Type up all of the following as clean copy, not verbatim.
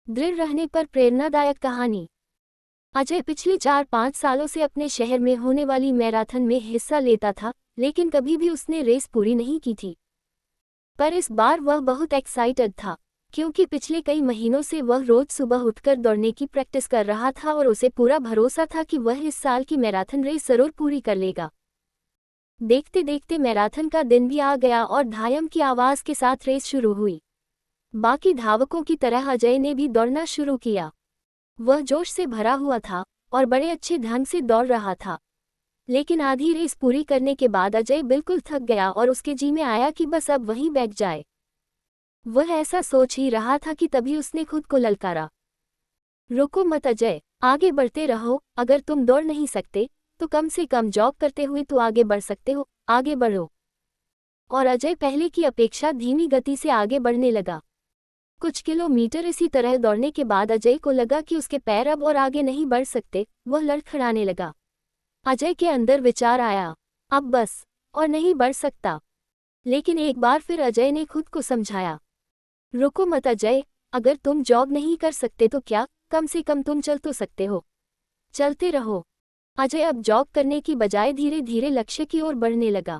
दृढ़ रहने पर प्रेरणादायक कहानी। अजय पिछले 4-5 सालों से अपने शहर में होने वाली मैराथन में हिस्सा लेता था, लेकिन कभी भी उसने रेस पूरी नहीं की थी। पर इस बार वह बहुत एक्साइटेड था, क्योंकि पिछले कई महीनों से वह रोज सुबह उठकर दौड़ने की प्रैक्टिस कर रहा था और उसे पूरा भरोसा था कि वह इस साल की मैराथन रेस जरूर पूरी कर लेगा। देखते देखते मैराथन का दिन भी आ गया और धायम की आवाज के साथ रेस शुरू हुई। बाकी धावकों की तरह अजय ने भी दौड़ना शुरू किया। वह जोश से भरा हुआ था और बड़े अच्छे ढंग से दौड़ रहा था। लेकिन आधी रेस पूरी करने के बाद अजय बिल्कुल थक गया और उसके जी में आया कि बस अब वहीं बैठ जाए। वह ऐसा सोच ही रहा था कि तभी उसने खुद को ललकारा, रुको मत अजय, आगे बढ़ते रहो। अगर तुम दौड़ नहीं सकते तो कम से कम जॉग करते हुए तो आगे बढ़ सकते हो, आगे बढ़ो। और अजय पहले की अपेक्षा धीमी गति से आगे बढ़ने लगा। कुछ किलोमीटर इसी तरह दौड़ने के बाद अजय को लगा कि उसके पैर अब और आगे नहीं बढ़ सकते। वह लड़खड़ाने लगा। अजय के अंदर विचार आया, अब बस और नहीं बढ़ सकता। लेकिन एक बार फिर अजय ने खुद को समझाया, रुको मत अजय, अगर तुम जॉग नहीं कर सकते तो क्या, कम से कम तुम चल तो सकते हो, चलते रहो। अजय अब जॉग करने की बजाय धीरे धीरे लक्ष्य की ओर बढ़ने लगा।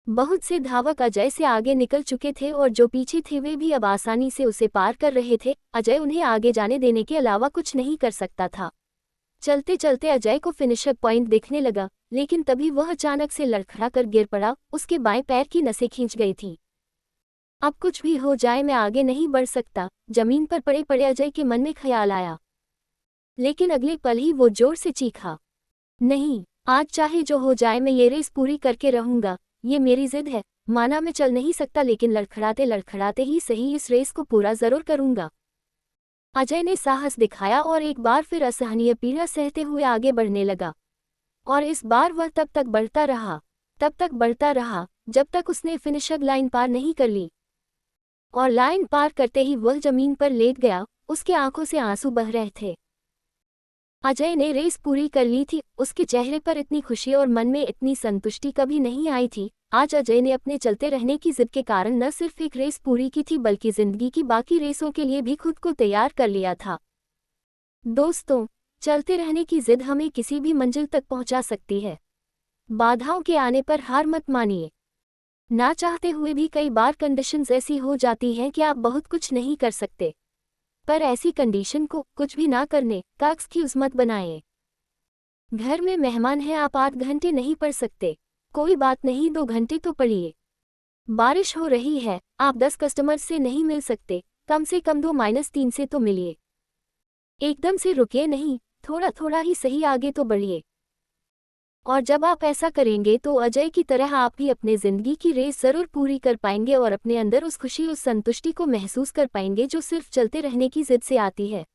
बहुत से धावक अजय से आगे निकल चुके थे और जो पीछे थे वे भी अब आसानी से उसे पार कर रहे थे। अजय उन्हें आगे जाने देने के अलावा कुछ नहीं कर सकता था। चलते चलते अजय को फिनिशर पॉइंट दिखने लगा, लेकिन तभी वह अचानक से लड़खड़ा कर गिर पड़ा। उसके बाएं पैर की नसें खींच गई थीं। अब कुछ भी हो जाए मैं आगे नहीं बढ़ सकता, जमीन पर पड़े पड़े अजय के मन में ख्याल आया। लेकिन अगले पल ही वो जोर से चीखा, नहीं, आज चाहे जो हो जाए मैं ये रेस पूरी करके रहूंगा। ये मेरी जिद है। माना मैं चल नहीं सकता, लेकिन लड़खड़ाते लड़खड़ाते ही सही इस रेस को पूरा जरूर करूंगा। अजय ने साहस दिखाया और एक बार फिर असहनीय पीड़ा सहते हुए आगे बढ़ने लगा। और इस बार वह तब तक बढ़ता रहा जब तक उसने फिनिशर लाइन पार नहीं कर ली। और लाइन पार करते ही वह जमीन पर लेट गया। उसके आंखों से आंसू बह रहे थे। अजय ने रेस पूरी कर ली थी। उसके चेहरे पर इतनी खुशी और मन में इतनी संतुष्टि कभी नहीं आई थी। आज अजय ने अपने चलते रहने की जिद के कारण न सिर्फ एक रेस पूरी की थी, बल्कि जिंदगी की बाकी रेसों के लिए भी खुद को तैयार कर लिया था। दोस्तों, चलते रहने की जिद हमें किसी भी मंजिल तक पहुंचा सकती है। बाधाओं के आने पर हार मत मानिए। ना चाहते हुए भी कई बार कंडीशंस ऐसी हो जाती हैं कि आप बहुत कुछ नहीं कर सकते। पर ऐसी कंडीशन को कुछ भी ना करने का एक्सक्यूज मत बनाएं। घर में मेहमान हैं, आप 8 घंटे नहीं पढ़ सकते, कोई बात नहीं, 2 घंटे तो पढ़िए। बारिश हो रही है, आप 10 कस्टमर से नहीं मिल सकते, कम से कम 2-3 से तो मिलिए। एकदम से रुकिए नहीं, थोड़ा थोड़ा ही सही आगे तो बढ़िए। और जब आप ऐसा करेंगे तो अजय की तरह आप भी अपने जिंदगी की रेस जरूर पूरी कर पाएंगे और अपने अंदर उस खुशी, उस संतुष्टि को महसूस कर पाएंगे जो सिर्फ चलते रहने की जिद से आती है।